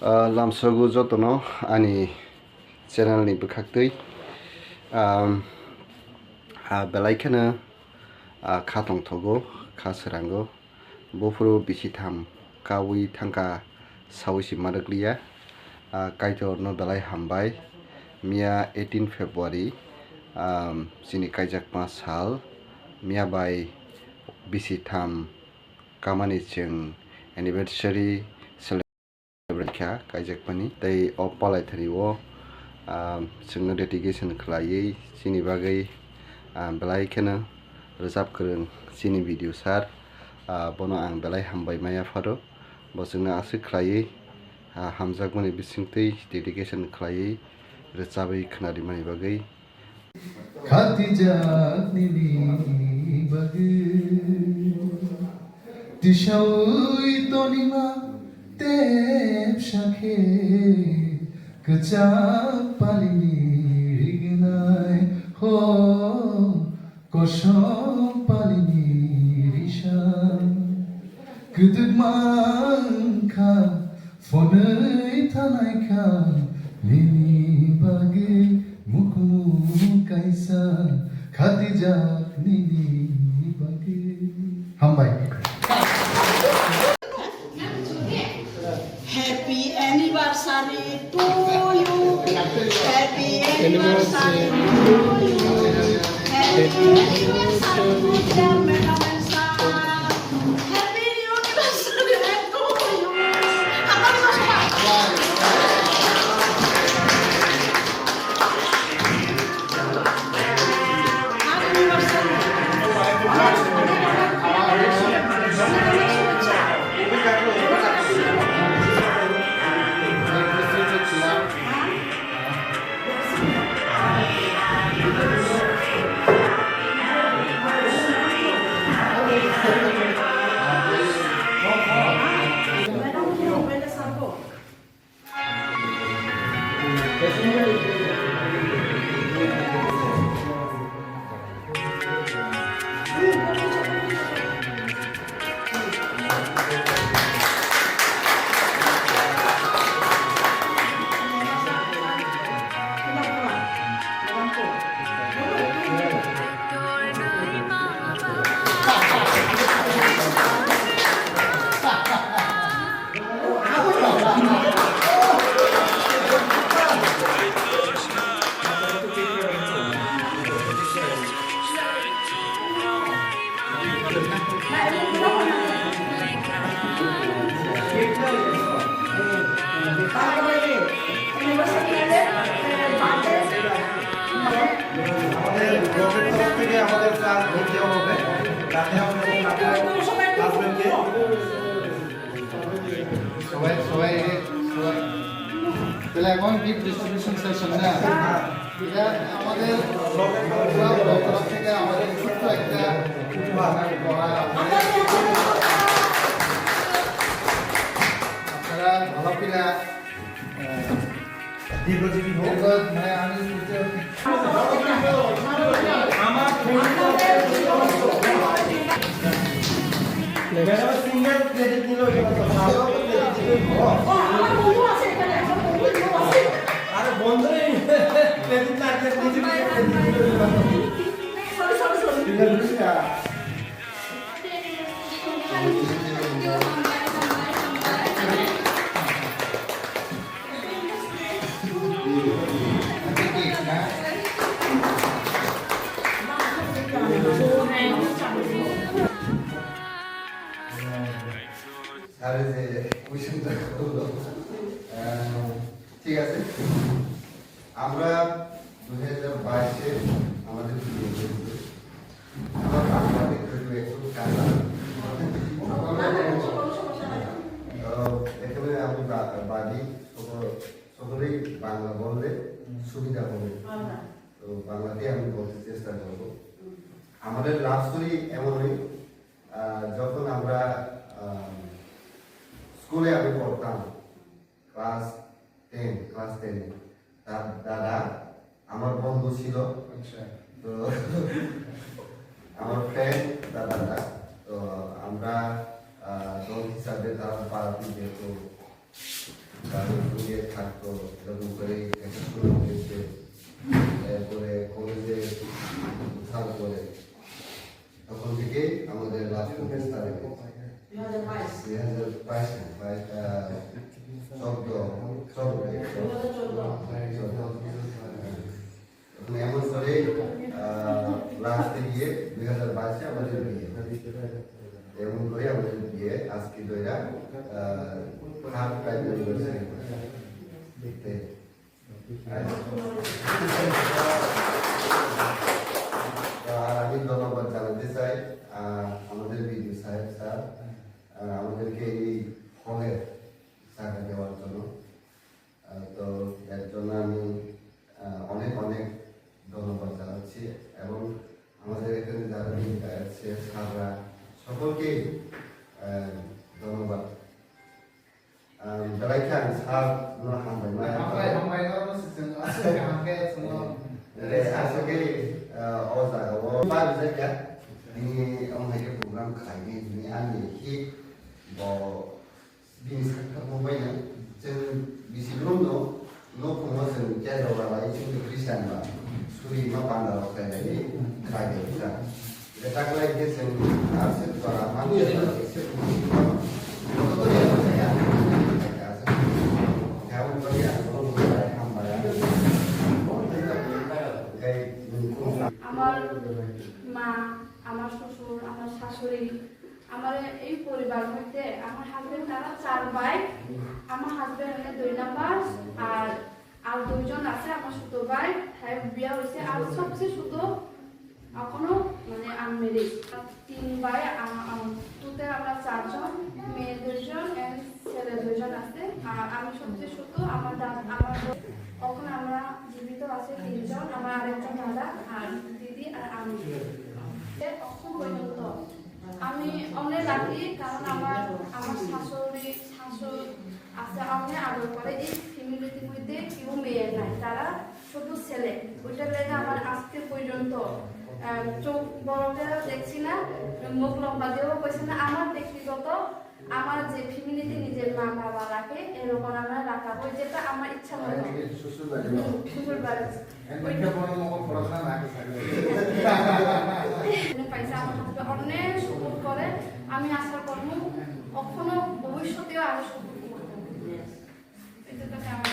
Lamsogu jotono ani channel ni bwkhaktwi belai kha tongthogo kha srango bofuru bisitham kawi thangka sausi madakliya kaito no belai hambai mia 18 February chini kaijakma sal mia bai bisitham kamani cheng anniversary kaijakmani tei o palaithani o chungno dedication khlaiwi chini bagwi belai kheno rojab kwrwng chini video sar bono ang belai hambai maya pharo bo chungno aswk khlaiwi hamjakmani bisingtwi dedication khlaiwi rojabai khwnarwmani bagwi Khatijak-nini bagui Tishawi tonima tep shakhe Kecap palini rignai Ho kosong palini rishan Kuduk mangka fonei tanaika Nini bagi mukmu kaisa Khatijak-nini bagi Hambai Happy anniversary to you. Happy anniversary to you. Happy anniversary to dear Madam Elsa. Happy anniversary to you. Apa nih তাহলে এখন gift distribution session না এটা আমাদের তরফ থেকে আমাদের ছোট্ট একটা আপনারা ভালো পিলা দীর্ঘজীবী হোক মানে আমি ঠিক আছে আমরা 2022-এ আমাদের একেবারে আমি বাড়ি সকলেই বাংলা বললে সুবিধা হবে তো বাংলাতে আমি বলতে চেষ্টা করবো আমাদের লাভ স্টোরি এমনই যখন আমরা স্কুলে আমি পড়তাম ক্লাস 10 তার দাদা আমার বন্ধু ছিল তো আমার ফ্রেন্ড দাদারা তো আমরা দল হিসাবে তারা পাড়াতে যেত তাদের সঙ্গে থাকতো এরকম করে দেখাশোনা হয়েছে। এরপরে কলেজে স্যার বলে তখন থেকে আমাদের লাস্ট স্টার হয়েছে 2014 এমন করে লাস্টে গিয়ে 2022 আমাদের বিয়ে এমন করে আমাদের বিয়ে আজকে দইরা হাফ টাইম দেখতে আর আমি ধন্যবাদ জানাতে চাই আমাদের বিডিও সাহেব স্যার আমাদেরকে এই হলের জায়গা দেওয়ার জন্য। তো এর জন্য আমি অনেক অনেক ধন্যবাদ জানাচ্ছি এবং আমাদের এখানে যারা ভূমিকা আছে স্যাররা সকলকে ধন্যবাদ। Beraikan sahab nur hambai asal oza baru saja ini orang lagi program kaji ini ani hit bo bini sekarang mobile jadi bisi belum no promotion jadi orang lain cuma Kristen lah suri ma pandang orang lagi kaji bisa letak lagi sen asal para manusia আমার মা, আমার শ্বশুর, আমার শাশুড়ি, আমার এই পরিবার মধ্যে আমার হাজবেন্ড তারা 4 ভাই, আমার হাজবেন্ড 2 নাম্বার আর 2 জন আছে আমার ছোট ভাই, হ্যাঁ বিয়ে হয়েছে আর সবচেয়ে ছোট এখনো মানে আনমেরিড 3 ভাই তোতে আমরা 4 জন মেয়ে 2 জন ছেলে 2 জন আছে আর আমি সবচেয়ে ছোট আমার এখন আমরা জীবিত আছে 3 জন আমার আরেকজন দাদা আর দিদি আর আমি এখন পর্যন্ত আমি অনেক রাখি কারণ আমার শাশুড়ি শাশুড় আছে অনেক আদর করে এই ফ্যামিলির মধ্যে কেউ মেয়ে নাই তারা শুধু ছেলে ওইটার লেগে আমার আজকে পর্যন্ত চোখ বড়কে দেখছি না মুখ লম্বা দিয়েও কইছে না আমার ব্যক্তিগত আমার যে ফ্যামিলিতে নিজের মা বাবা রাখে এরকম আমরা রাখা হয় যেটা আমার ইচ্ছা মতো শ্বশুর বাড়ি পয়সা আমার হাতে অনেক সাপোর্ট করে আমি আশা করবো কখনো ভবিষ্যতেও আমি সাপোর্ট করবো এটা আমার